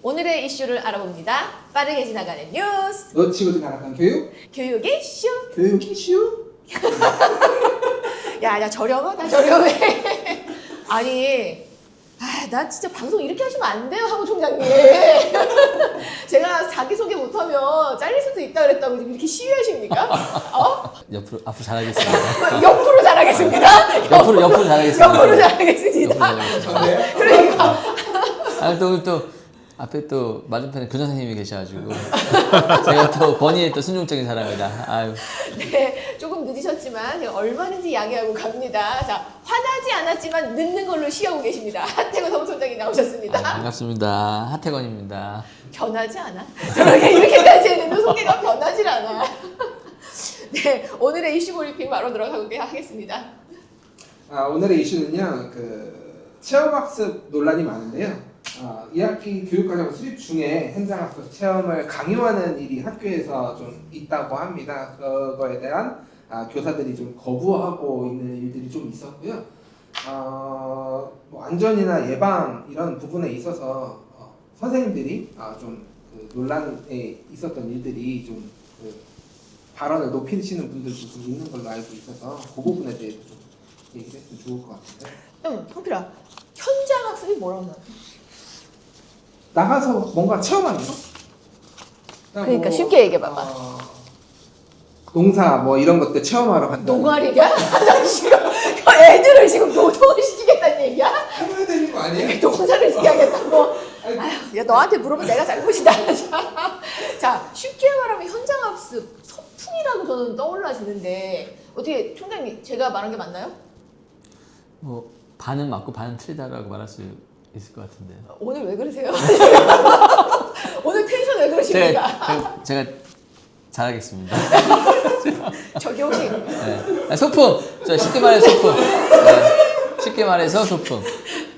오늘의 이슈를 알아봅니다. 빠르게 지나가는 뉴스. 놓치고도 나갔던 교육? 교육의 이슈. 교육 이슈? 야, 저렴하다, 저렴해. 아니, 나 진짜 방송 이렇게 하시면 안 돼요, 하고 총장님. 제가 자기소개 못하면 잘릴 수도 있다 그랬다고 지금 이렇게 시위하십니까? 앞으로 잘하겠습니다. 옆으로 잘하겠습니다. 옆으로 잘하겠습니다. 옆으로 잘하겠습니다. 전데요? 그러니까. 또 앞에 또 맞은편에 교장 선생님이 계셔가지고 제가 또 권위에 또 순종적인 사람이다. 아유. 네, 조금 늦으셨지만 제가 얼마든지 이야기하고 갑니다. 자, 화나지 않았지만 늦는 걸로 시하고 계십니다. 하태건 사무총장이 나오셨습니다. 반갑습니다. 하태건입니다. 변하지 않아? 저렇게 이렇게까지 했는데 소개가 변하질 않아. 네, 오늘의 이슈 브리핑 바로 들어가게 하겠습니다. 오늘의 이슈는요, 체험학습 논란이 많은데요. 2학기 교육과정 수립 중에 현장학습 체험을 강요하는 일이 학교에서 좀 있다고 합니다. 그거에 대한 교사들이 좀 거부하고 있는 일들이 좀 있었고요. 뭐 안전이나 예방 이런 부분에 있어서 선생님들이 그 논란에 있었던 일들이 좀 발언을 높이시는 분들도 좀 있는 걸로 알고 있어서 그 부분에 대해서 좀 얘기를 했으면 좋을 것 같은데. 성필아, 현장 학습이 뭐라고 생각해? 나가서 뭔가 체험하는 거? 그러니까 쉽게 얘기해봐봐. 농사 뭐 이런 것들 체험하러 간다. 노가리냐? 나 지금 애들을 지금 노동을 시키겠다는 얘기야? 해봐야 되는 거 아니에요? 농사를 시켜야겠다고? 아휴, 야, 너한테 물으면 내가 잘못이다. 자, 쉽게 말하면 현장 학습 서풍이라고 저는 떠올라지는데 어떻게 총장님 제가 말한 게 맞나요? 뭐 반은 맞고 반은 틀리다라고 말할 수 있을 것 같은데. 오늘 왜 그러세요? 오늘 텐션 왜 그러십니까? 제가 잘하겠습니다. 저기 혹시 네. 소품. 쉽게 말해서 소품. 네. 쉽게 말해서 소품.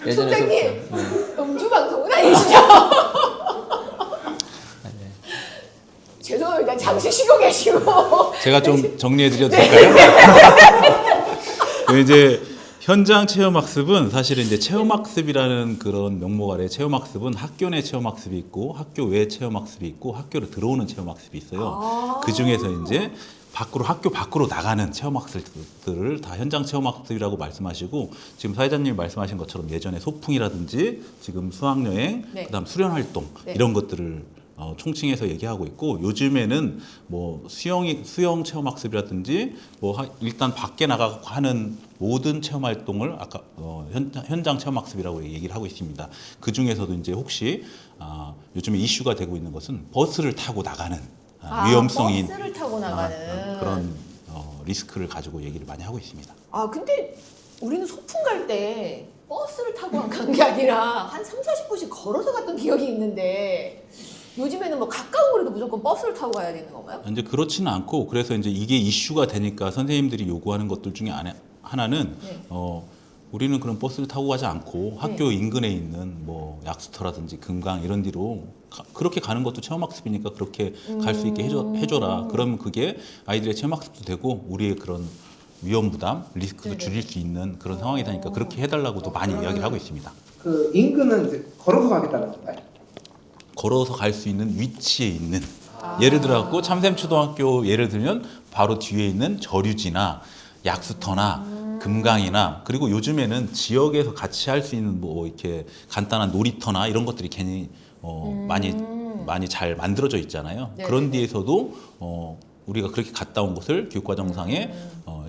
예전에 총장님 소품. 네. 음주 방송은 아니시죠? 네. 죄송합니다. 잠시 쉬고 계시고. 제가 좀 정리해드려도 될까요? 이제 현장 체험학습은 사실은 이제 체험학습이라는 그런 명목 아래 체험학습은 학교 내 체험학습이 있고 학교 외 체험학습이 있고 학교로 들어오는 체험학습이 있어요. 그 중에서 이제 학교 밖으로 나가는 체험학습들을 다 현장 체험학습이라고 말씀하시고 지금 사회자님이 말씀하신 것처럼 예전에 소풍이라든지 지금 수학여행, 네. 그다음 수련활동 네. 이런 것들을 총칭해서 얘기하고 있고 요즘에는 뭐 수영 체험학습이라든지 일단 밖에 나가고 하는 모든 체험 활동을 아까 현장 체험학습이라고 얘기를 하고 있습니다. 그 중에서도 이제 혹시 요즘에 이슈가 되고 있는 것은 버스를 타고 나가는 위험성이 버스를 타고 나가는 그런 리스크를 가지고 얘기를 많이 하고 있습니다. 근데 우리는 소풍 갈 때 버스를 타고 간 게 아니라 한 3, 40분씩 걸어서 갔던 기억이 있는데 요즘에는 뭐 가까운 거리도 무조건 버스를 타고 가야 되는 건가요? 이제 그렇지는 않고 그래서 이제 이게 이슈가 되니까 선생님들이 요구하는 것들 중에 하나는 네. 우리는 그런 버스를 타고 가지 않고 학교 인근에 있는 뭐 약수터라든지 금강 이런 데로 그렇게 가는 것도 체험학습이니까 그렇게 갈 수 있게 해줘라. 그러면 그게 아이들의 체험학습도 되고 우리의 그런 위험 부담, 리스크도 줄일 수 있는 그런 상황이 되니까 그렇게 해달라고도 많이 이야기를 하고 있습니다. 그 인근은 이제 걸어서 가겠다는 건가요? 걸어서 갈 수 있는 위치에 있는 예를 들어갖고 참샘초등학교 예를 들면 바로 뒤에 있는 저류지나 약수터나 금강이나 그리고 요즘에는 지역에서 같이 할 수 있는 뭐 이렇게 간단한 놀이터나 이런 것들이 괜히 많이 잘 만들어져 있잖아요. 네네. 그런 데에서도 우리가 그렇게 갔다 온 곳을 교육과정상에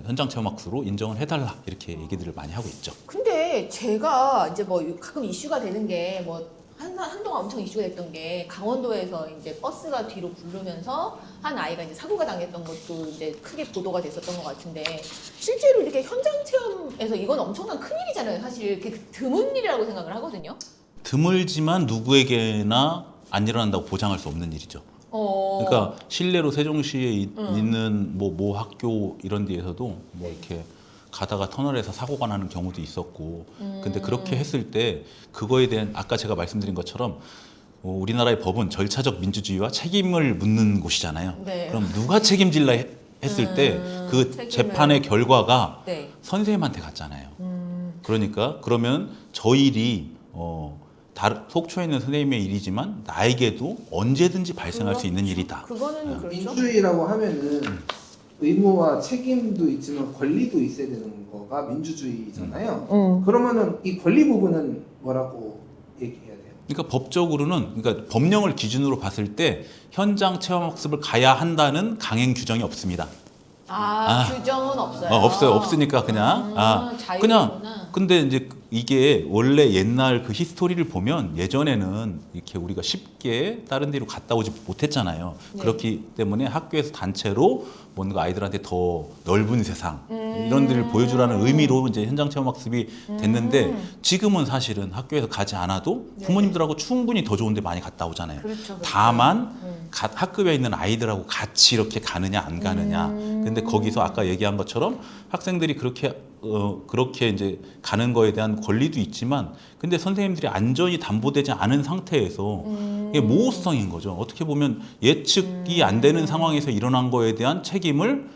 현장 체험학습으로 인정을 해달라 이렇게 얘기들을 많이 하고 있죠. 근데 제가 이제 뭐 가끔 이슈가 되는 게 뭐 한동안 엄청 이슈가 됐던 게 강원도에서 이제 버스가 뒤로 굴르면서 한 아이가 이제 사고가 당했던 것도 이제 크게 보도가 됐었던 것 같은데 실제로 이렇게 현장 체험에서 이건 엄청난 큰일이잖아요. 사실 그게 드문 일이라고 생각을 하거든요. 드물지만 누구에게나 안 일어난다고 보장할 수 없는 일이죠. 그러니까 실내로 세종시에 있는 모 학교 이런 데에서도 뭐 이렇게 가다가 터널에서 사고가 나는 경우도 있었고 근데 그렇게 했을 때 그거에 대한 아까 제가 말씀드린 것처럼 우리나라의 법은 절차적 민주주의와 책임을 묻는 곳이잖아요. 네. 그럼 누가 책임질라 했을 때 그 책임을. 재판의 결과가 네. 선생님한테 갔잖아요. 그러니까 그러면 저 일이 속초에 있는 선생님의 일이지만 나에게도 언제든지 발생할 수 있는 일이다. 그거는 그렇죠. 민주주의라고 하면은 의무와 책임도 있지만 권리도 있어야 되는 거가 민주주의잖아요. 그러면은 이 권리 부분은 뭐라고 얘기해야 돼요? 그러니까 법적으로는 그러니까 법령을 기준으로 봤을 때 현장 체험 학습을 가야 한다는 강행 규정이 없습니다. 규정은 없어요. 없어요. 없으니까 그냥 그냥 자유구나. 근데 이제 이게 원래 옛날 그 히스토리를 보면 예전에는 이렇게 우리가 쉽게 다른 데로 갔다 오지 못했잖아요. 네. 그렇기 때문에 학교에서 단체로 뭔가 아이들한테 더 넓은 세상 이런 데를 보여주라는 의미로 이제 현장 체험 학습이 됐는데 지금은 사실은 학교에서 가지 않아도 네. 부모님들하고 충분히 더 좋은 데 많이 갔다 오잖아요. 그렇죠. 다만 학급에 있는 아이들하고 같이 이렇게 가느냐 안 가느냐. 근데 거기서 아까 얘기한 것처럼 학생들이 그렇게 이제 가는 거에 대한 권리도 있지만, 근데 선생님들이 안전이 담보되지 않은 상태에서 이게 모호성인 거죠. 어떻게 보면 예측이 안 되는 상황에서 일어난 거에 대한 책임을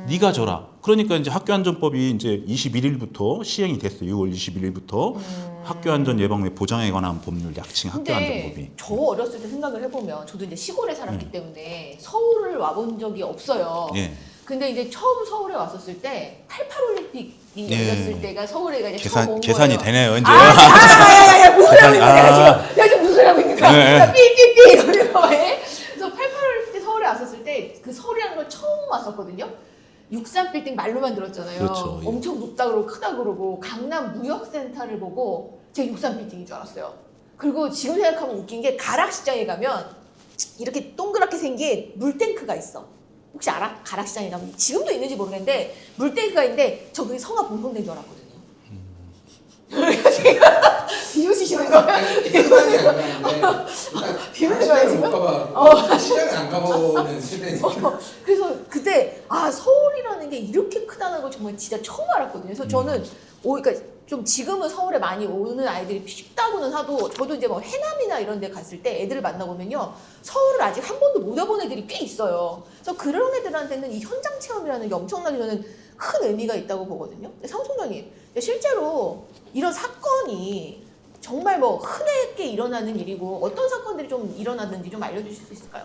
네가 져라. 그러니까 이제 학교안전법이 이제 21일부터 시행이 됐어요. 6월 21일부터 학교안전 예방 및 보장에 관한 법률 약칭 근데 학교안전법이. 저 어렸을 때 생각을 해보면 저도 이제 시골에 살았기 때문에 서울을 와본 적이 없어요. 예. 근데 이제 처음 서울에 왔었을 때 88 올림픽이 예. 열렸을 때가 서울에 이제 처음 온 계산이 거예요. 되네요. 이제. 야야야야 무슨 소리 하고 있는 거야 아. 지금? 야 지금 무슨 소리 하고 있는 거야? 네. 삐삐삐 그리고 왜? 그래서 88 올림픽 때 서울에 왔었을 때 그 서울이라는 걸 처음 왔었거든요. 63 빌딩 말로만 들었잖아요. 그렇죠. 예. 엄청 높다 그러고 크다 그러고 강남 무역센터를 보고 제가 63 빌딩인 줄 알았어요. 그리고 지금 생각하면 웃긴 게 가락시장에 가면 이렇게 동그랗게 생긴 물탱크가 있어. 혹시 알아? 가락시장에 가면 지금도 있는지 모르겠는데 물탱크가 있는데 저 그게 성화 봉송된 줄 알았거든요. 비웃으시는 거예요? 시간이 안 가는데 비웃는 거예요 지금? 시간을 안 가보는 시대니까. 그래서 그때 서울이라는 게 이렇게 크다는 걸 정말 진짜 처음 알았거든요. 그래서 저는 그러니까 좀 지금은 서울에 많이 오는 아이들이 쉽다고는 하도 저도 이제 뭐 해남이나 이런 데 갔을 때 애들을 만나보면요. 서울을 아직 한 번도 못 와본 애들이 꽤 있어요. 그래서 그런 애들한테는 이 현장 체험이라는 게 엄청나게 저는 큰 의미가 있다고 보거든요. 상 총장님, 실제로 이런 사건이 정말 뭐 흔하게 일어나는 일이고 어떤 사건들이 좀 일어났는지 좀 알려주실 수 있을까요?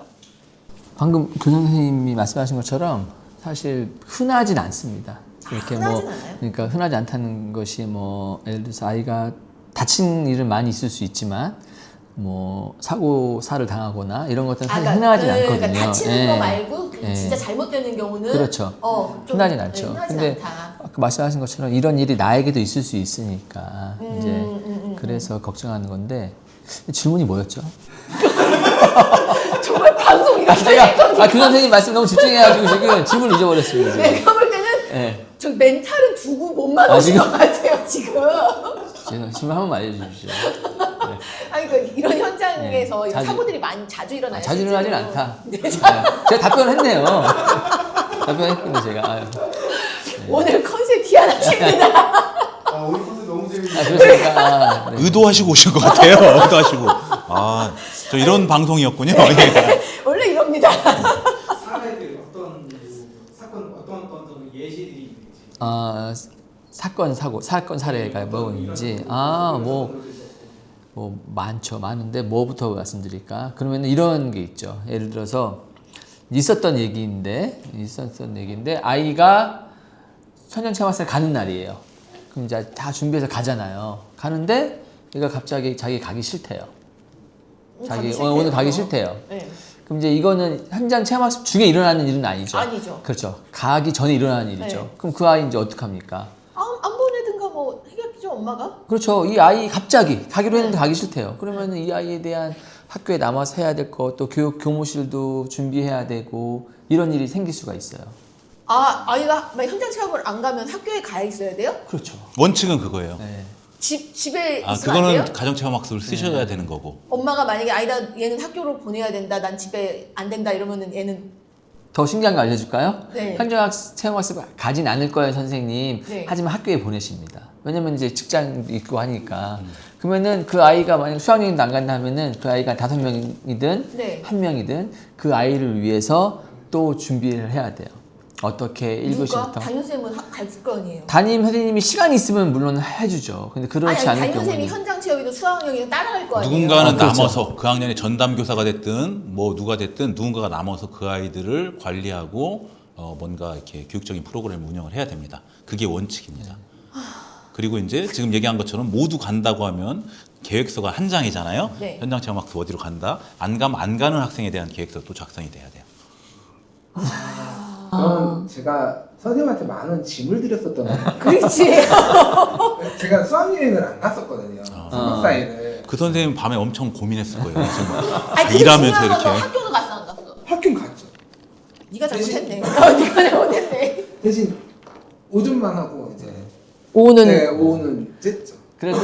방금 교장 선생님이 말씀하신 것처럼 사실 흔하진 않습니다. 이렇게 흔하진 않아요? 그러니까 흔하지 않다는 것이 뭐 예를 들어서 아이가 다친 일은 많이 있을 수 있지만 뭐 사고사를 당하거나 이런 것들은 사실 흔하진 않거든요. 그러니까 다치는 예. 거 말고 예. 진짜 잘못되는 경우는 그렇죠. 좀 흔하진 않죠. 흔하진 근데 않다. 아까 말씀하신 것처럼 이런 일이 나에게도 있을 수 있으니까 이제 그래서 걱정하는 건데 질문이 뭐였죠? 정말 방송이 제가 교장 선생님 말씀 너무 집중해가지고 지금 질문 잊어버렸습니다. 지금. 내가 볼 때는 네. 저 멘탈은 두고 못 맞으신 것 같아요 지금. 제가 질문 한 번만 알려주십시오. 아니 그 이런 현장에서 네. 이런 사고들이 많이 자주 일어나요. 자주 일어나진 실제로. 않다. 네. 네. 제가 답변했네요. 답변했군요 제가. 아유. 오늘 컨셉 희한하십니다. 오늘 컨셉 너무 재밌네. 그렇습니까? 네. 의도하시고 오신 것 같아요. 의도하시고. 저 이런 방송이었군요. 예. 원래 이럽니다. 사례들 어떤 사건 어떤 예시들이 있는지. 사건 사례가 뭐가 있는지 뭐 많죠. 많은데 뭐부터 말씀드릴까? 그러면 이런 게 있죠. 예를 들어서 있었던 얘기인데 아이가 현장 체험학습을 가는 날이에요. 그럼 이제 다 준비해서 가잖아요. 가는데 얘가 갑자기 자기 가기 싫대요. 오늘 가기 싫대요. 네. 그럼 이제 이거는 현장 체험학습 중에 일어나는 일은 아니죠. 아니죠. 그렇죠. 가기 전에 일어나는 일이죠. 네. 그럼 그 아이 이제 어떡합니까? 안 보내든가 뭐 해야겠죠 엄마가. 그렇죠. 이 아이 갑자기 가기로 했는데 가기 싫대요. 그러면 이 아이에 대한 학교에 남아서 해야 될 것, 또 교무실도 준비해야 되고 이런 일이 생길 수가 있어요. 아이가 막 현장 체험을 안 가면 학교에 가 있어야 돼요? 그렇죠. 원칙은 그거예요. 네. 집에 있으면 안 그거는 돼요? 가정체험학습을 쓰셔야 되는 거고. 엄마가 만약에 아이다 얘는 학교로 보내야 된다, 난 집에 안 된다 이러면은 얘는 더 신기한 거 알려줄까요? 네. 현장 체험학습 가진 않을 거예요, 선생님. 네. 하지만 학교에 보내십니다. 왜냐면 이제 직장 있고 하니까. 그러면은 그 아이가 만약 수학여행 안 간다 하면은 그 아이가 5명이든 네. 1명이든 그 아이를 위해서 또 준비를 해야 돼요. 어떻게 누가 1교시부터. 담임선생님은 갈 거 아니에요. 담임 선생님이 시간이 있으면 물론 해주죠. 근데 그렇지 아니 않을 담임선생님이 경우는 현장 체험이든 수학여행이든 따라갈 거 아니에요. 누군가는 아, 그렇죠. 남아서 그 학년의 전담 교사가 됐든 뭐 누가 됐든 누군가가 남아서 그 아이들을 관리하고 뭔가 이렇게 교육적인 프로그램을 운영을 해야 됩니다. 그게 원칙입니다. 그리고 이제 지금 얘기한 것처럼 모두 간다고 하면 계획서가 한 장이잖아요. 네. 현장 체험학습 어디로 간다. 안 가면 안 가는 학생에 대한 계획서 또 작성이 돼야 돼요. 그럼 제가 선생님한테 많은 짐을 드렸었던 거예요. 그렇지. 제가 수학여행을 안 갔었거든요. 아. 3박 4일을. 그 선생님 밤에 엄청 고민했을 거예요. 지금 아니 근데 일하면서 중요한 건 이렇게. 학교는 갔어 안 갔어? 학교는 갔죠. 네가 잘못했네. 대신- 네가 잘못했네. 대신 오전만 하고 이제 오는 네, 오후는 쨌죠. 그래도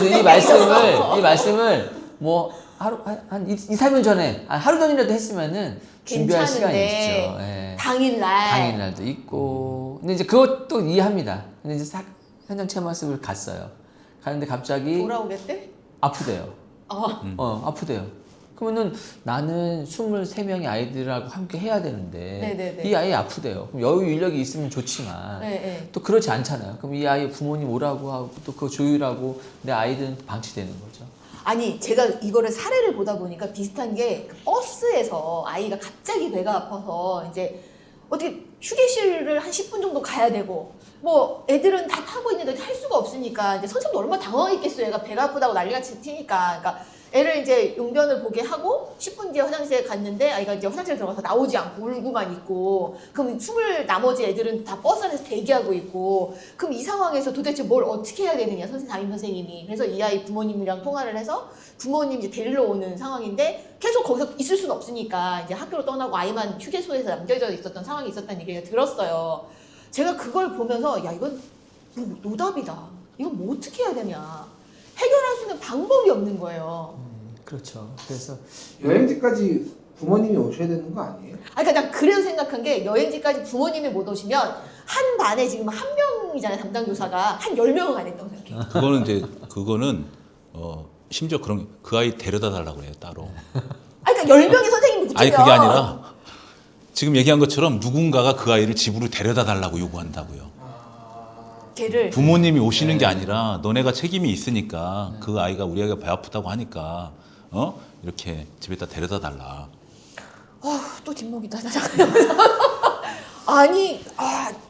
이 말씀을 뭐 하루 한 2, 3일 전에 하루 전이라도 했으면은 준비할 시간이 괜찮은데 있죠. 예. 당일날. 당일날도 있고. 근데 이제 그것도 이해합니다. 근데 이제 현장 체험학습을 갔어요. 가는데 갑자기 돌아오겠대? 아프대요. 어. 아프대요. 그러면은 나는 23명의 아이들하고 함께 해야 되는데 네네네. 이 아이 아프대요. 그럼 여유 인력이 있으면 좋지만 네, 네. 또 그렇지 않잖아요. 그럼 이 아이 부모님 오라고 하고 또 그거 조율하고 내 아이들은 방치되는 거죠. 아니 제가 이거를 사례를 보다 보니까 비슷한 게그 버스에서 아이가 갑자기 배가 아파서 이제 어떻게 휴게실을 한 10분 정도 가야 되고 뭐 애들은 다 타고 있는데 할 수가 없으니까 이제 선생님도 얼마나 당황했겠어요. 얘가 배가 아프다고 난리가 치니까. 그러니까 애를 이제 용변을 보게 하고 10분 뒤에 화장실에 갔는데 아이가 이제 화장실에 들어가서 나오지 않고 울고만 있고 그럼 나머지 애들은 다 버스 안에서 대기하고 있고 그럼 이 상황에서 도대체 뭘 어떻게 해야 되느냐 담임 선생님이. 그래서 이 아이 부모님이랑 통화를 해서 부모님 이제 데리러 오는 상황인데 계속 거기서 있을 수는 없으니까 이제 학교로 떠나고 아이만 휴게소에서 남겨져 있었던 상황이 있었다는 얘기를 들었어요. 제가 그걸 보면서 야 이건 노답이다. 이건 뭐 어떻게 해야 되냐. 해결할 수 있는 방법이 없는 거예요. 그렇죠. 그래서 여행지까지 부모님이 오셔야 되는 거 아니에요? 그러니까 난 그래서 생각한 게 여행지까지 부모님이 못 오시면 한 반에 지금 한 명이잖아요. 담당 교사가 한 10명은 안 했다고 생각해. 그거는 심지어 그 아이 데려다 달라고 그래요 따로. 그러니까 10명의 선생님이 붙으면 아니 그게 아니라 지금 얘기한 것처럼 누군가가 그 아이를 집으로 데려다 달라고 요구한다고요. 걔를 부모님이 오시는 게 아니라 너네가 책임이 있으니까 그 아이가 우리 아이가 배 아프다고 하니까 이렇게 집에다 데려다 달라. 또 뒷목이다. 아니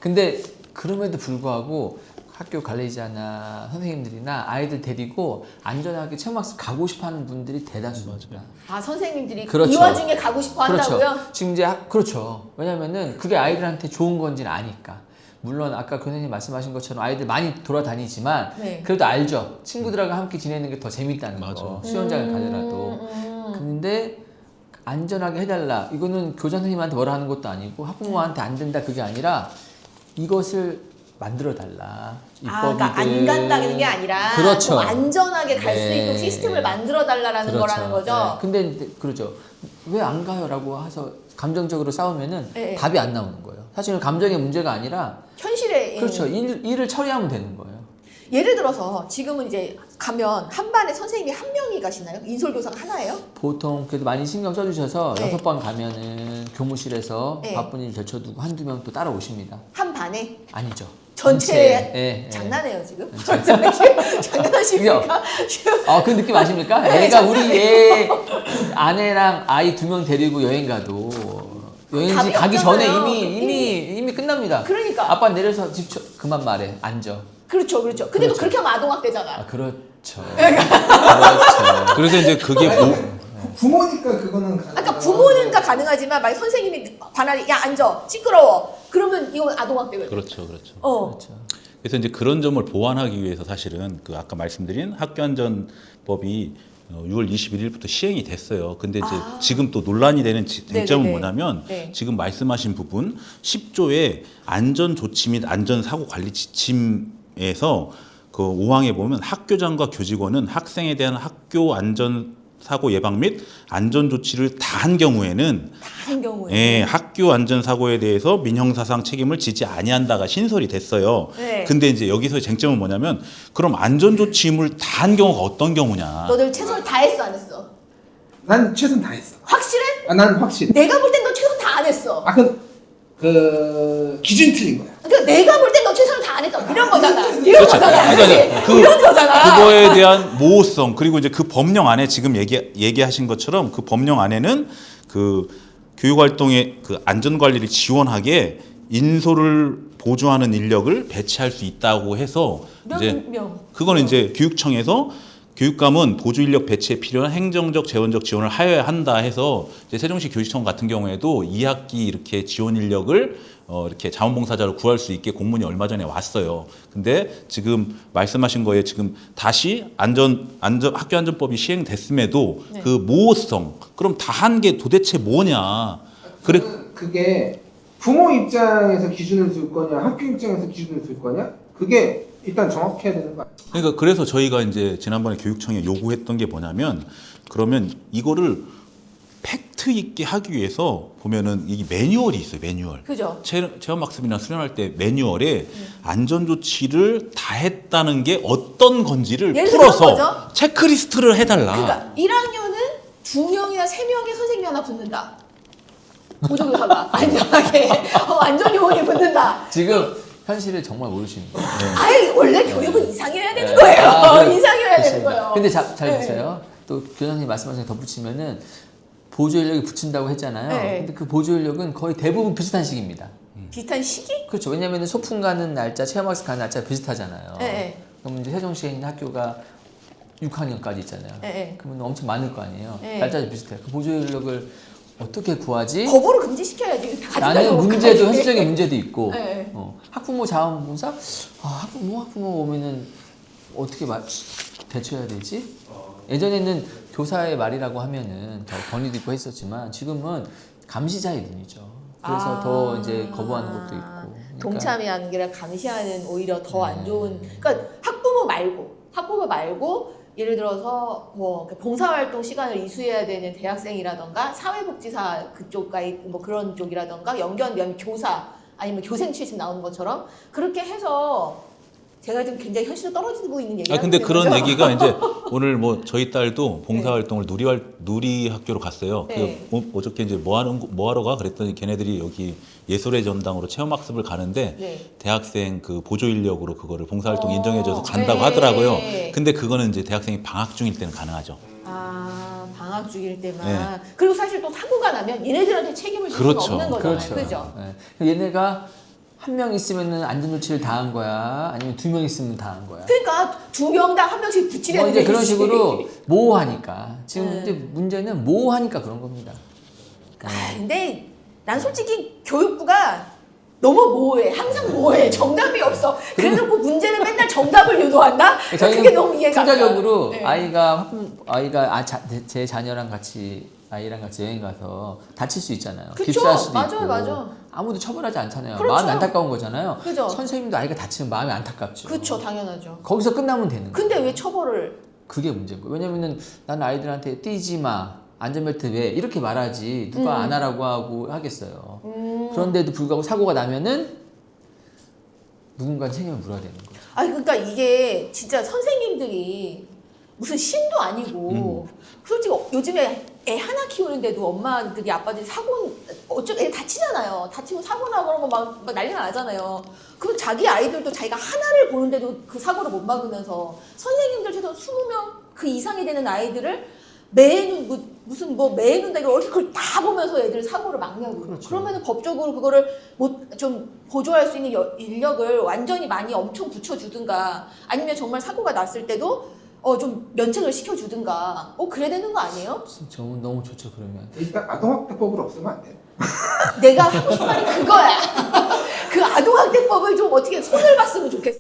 근데 그럼에도 불구하고 학교 관리자나 선생님들이나 아이들 데리고 안전하게 체험학습 가고 싶어하는 분들이 대다수입니다. 선생님들이 그렇죠. 이 와중에 가고 싶어 한다고요? 그렇죠. 지금 이제 그렇죠. 왜냐면은 그게 아이들한테 좋은 건지는 아니까. 물론 아까 교수님 말씀하신 것처럼 아이들 많이 돌아다니지만 네. 그래도 알죠. 친구들하고 함께 지내는 게 더 재밌다는 거. 수영장을 가더라도. 근데 안전하게 해달라. 이거는 교장 선생님한테 뭐라 하는 것도 아니고 학부모한테 안 된다 그게 아니라 이것을 만들어 달라. 그러니까 안 간다는 게 아니라 그렇죠. 좀 안전하게 갈 수 네. 있는 시스템을 만들어 달라라는 그렇죠. 거라는 거죠. 네. 근데 이제 그렇죠. 왜 안 가요라고 해서 감정적으로 싸우면은 네. 답이 안 나오는 거예요. 사실은 감정의 문제가 아니라 현실에 그렇죠. 일을 처리하면 되는 거예요. 예를 들어서 지금은 이제 가면 한 반에 선생님이 한 명이 가시나요? 인솔교사가 하나예요? 보통 그래도 많이 신경 써주셔서 네. 6번 가면은 교무실에서 네. 바쁜 일 제쳐두고 한두 명 또 따라오십니다. 한 반에 아니죠. 전체에 예, 예. 장난해요 지금? 네. 장난하십니까? 그 느낌 아십니까? 네, 내가 우리 얘 아내랑 아이 2명 데리고 여행 가도 여행지 답이 가기 없잖아요. 전에 이미 끝납니다. 그러니까. 아빠 내려서 그만 말해. 앉아. 그렇죠. 근데 또 그렇죠. 그렇게 하면 아동학대잖아. 그렇죠. 그래서 이제 그게 부모니까 그거는 그러니까 부모니까 가능하지만 만약 선생님이 반환이 야 앉아 시끄러워 그러면 이건 아동학대거든요. 그렇죠. 그렇죠. 그래서 이제 그런 점을 보완하기 위해서 사실은 그 아까 말씀드린 학교안전법이 6월 21일부터 시행이 됐어요. 근데 이제 지금 또 논란이 되는 쟁점은 네네네. 뭐냐면 네. 지금 말씀하신 부분 10조의 안전조치 및 안전사고관리 지침에서 그 5항에 보면 학교장과 교직원은 학생에 대한 학교 안전 사고 예방 및 안전 조치를 다 한 경우에는 다른 경우에. 예, 학교 안전 사고에 대해서 민형사상 책임을 지지 아니한다가 신설이 됐어요. 네. 근데 이제 여기서 쟁점은 뭐냐면 그럼 안전 조치 의무를 다 한 경우가 어떤 경우냐? 너들 최선을 다했어 안 했어? 난 최선 다했어. 확실해? 난 확실해. 내가 볼 땐 너 최선 다 안 했어. 그 기준 틀린 거야. 그러니까 내가 볼 땐 너 최선을 다 안 했다. 이런 거잖아. 이런 그렇죠. 거잖아. 그러니까 그치? 이런 거잖아. 그거에 대한 모호성 그리고 이제 그 법령 안에 지금 얘기하신 것처럼 그 법령 안에는 그 교육 활동의 그 안전 관리를 지원하게 인소를 보조하는 인력을 배치할 수 있다고 해서 이제 그거는 이제 교육청에서 교육감은 보조 인력 배치에 필요한 행정적 재원적 지원을 하여야 한다 해서 이제 세종시 교육청 같은 경우에도 2학기 이렇게 지원 인력을 이렇게 자원봉사자를 구할 수 있게 공문이 얼마 전에 왔어요. 근데 지금 말씀하신 거에 지금 다시 학교 안전법이 시행됐음에도 네. 그 모호성 그럼 다 한 게 도대체 뭐냐? 그래 그게 부모 입장에서 기준을 둘 거냐, 학교 입장에서 기준을 둘 거냐, 그게 일단 정확해야 되는 거 아니야? 그러니까 그래서 저희가 이제 지난번에 교육청에 요구했던 게 뭐냐면 그러면 이거를 팩트 있게 하기 위해서 보면은 이 매뉴얼이 있어요. 매뉴얼. 그죠? 체험학습이나 수련할 때 매뉴얼에 안전 조치를 다 했다는 게 어떤 건지를 예를 들어 풀어서 거죠? 체크리스트를 해달라. 그러니까 1학년은 2명이나 3명의 선생님이 하나 붙는다. 보조교사가 안전하게 안전요원이 붙는다. 지금 현실을 정말 모르십니다. 아예 원래 교육은 이상이어야 되는 거예요. 이상이어야 되는 거예요. 근데 잘 네. 보세요. 또 교장님 말씀하신 거 덧붙이면은 보조 인력이 붙인다고 했잖아요. 네. 근데 그 보조 인력은 거의 대부분 비슷한 시기입니다. 비슷한 시기? 그렇죠. 왜냐하면 소풍 가는 날짜, 체험학습 가는 날짜 비슷하잖아요. 네. 그럼 이제 세종시에 있는 학교가 6학년까지 있잖아요. 네. 그러면 엄청 많을 거 아니에요. 네. 날짜도 비슷해요. 그 보조 인력을 어떻게 구하지? 법으로 금지시켜야지. 나는 문제도 현실적인 문제도 있고 네. 학부모 자원봉사 학부모 오면은 어떻게 대처해야 되지? 예전에는 교사의 말이라고 하면은 더 권위도 있고 했었지만 지금은 감시자의 눈이죠. 그래서 더 이제 거부하는 것도 있고. 그러니까 동참이하는 게 아니라 감시하는 오히려 더 안 좋은. 그러니까 학부모 말고 예를 들어서 뭐 봉사활동 시간을 이수해야 되는 대학생이라던가 사회복지사 그쪽가 뭐 그런 쪽이라던가 연결면 교사 아니면 교생 출신 나오는 것처럼 그렇게 해서 제가 지금 굉장히 현실로 떨어지고 있는 얘기를 근데 하는 그런 거죠? 얘기가 이제 오늘 뭐 저희 딸도 봉사활동을 누리 학교로 갔어요. 네. 어저께 이제 뭐 하러 가? 그랬더니 걔네들이 여기 예술의 전당으로 체험학습을 가는데 네. 대학생 그 보조 인력으로 그거를 봉사활동 인정해줘서 네. 간다고 하더라고요. 근데 그거는 이제 대학생이 방학 중일 때는 가능하죠. 방학 중일 때만. 네. 그리고 사실 또 사고가 나면 얘네들한테 책임을 질 그렇죠. 수는 없는 거잖아요. 그렇죠. 그죠? 네. 얘네가 한 명 있으면은 안전조치를 다 한 거야, 아니면 2명 있으면 다 한 거야. 그러니까 2명당 1명씩 붙이려는 이제 게 그런 있지. 식으로 모호하니까 지금 네. 이제 문제는 모호하니까 그런 겁니다. 근데 난 솔직히 교육부가 너무 모호해. 항상 모호해. 정답이 없어. 그래놓고 문제는 맨날 정답을 유도한다? 그게 너무 이해가 안 가. 투자적으로 네. 제 자녀랑 같이 아이랑 같이 여행 가서 다칠 수 있잖아요. 그쵸. 깁스할 수도 맞아요, 있고. 맞아. 아무도 처벌하지 않잖아요. 그렇죠. 마음이 안타까운 거잖아요. 그죠. 선생님도 아이가 다치면 마음이 안타깝죠. 그쵸, 당연하죠. 거기서 끝나면 되는 거예요. 근데 왜 처벌을. 그게 문제인 거예요. 왜냐면은 난 아이들한테 뛰지 마, 안전벨트 왜 이렇게 말하지 누가 안 하라고 하고 하겠어요. 그런데도 불구하고 사고가 나면은 누군가 책임을 물어야 되는 거죠. 그러니까 이게 진짜 선생님들이 무슨 신도 아니고 솔직히 요즘에 애 하나 키우는데도 엄마들이 아빠들이 사고 애 다치잖아요. 다치고 사고 나고 그런 거 막 난리가 나잖아요. 그럼 자기 아이들도 자기가 하나를 보는데도 그 사고를 못 막으면서 선생님들 최소 20명 그 이상이 되는 아이들을 무슨 매의 눈대로 그걸 다 보면서 애들 사고를 막냐고. 그렇죠. 그러면은 법적으로 그거를 좀 보조할 수 있는 인력을 완전히 많이 엄청 붙여주든가 아니면 정말 사고가 났을 때도 좀 면책을 시켜주든가 그래야 되는 거 아니에요? 진짜 너무 좋죠 그러면. 일단 아동학대법을 없애면 안 돼요. 내가 하고 싶은 말이 그거야. 그 아동학대법을 좀 어떻게 손을 봤으면 좋겠어.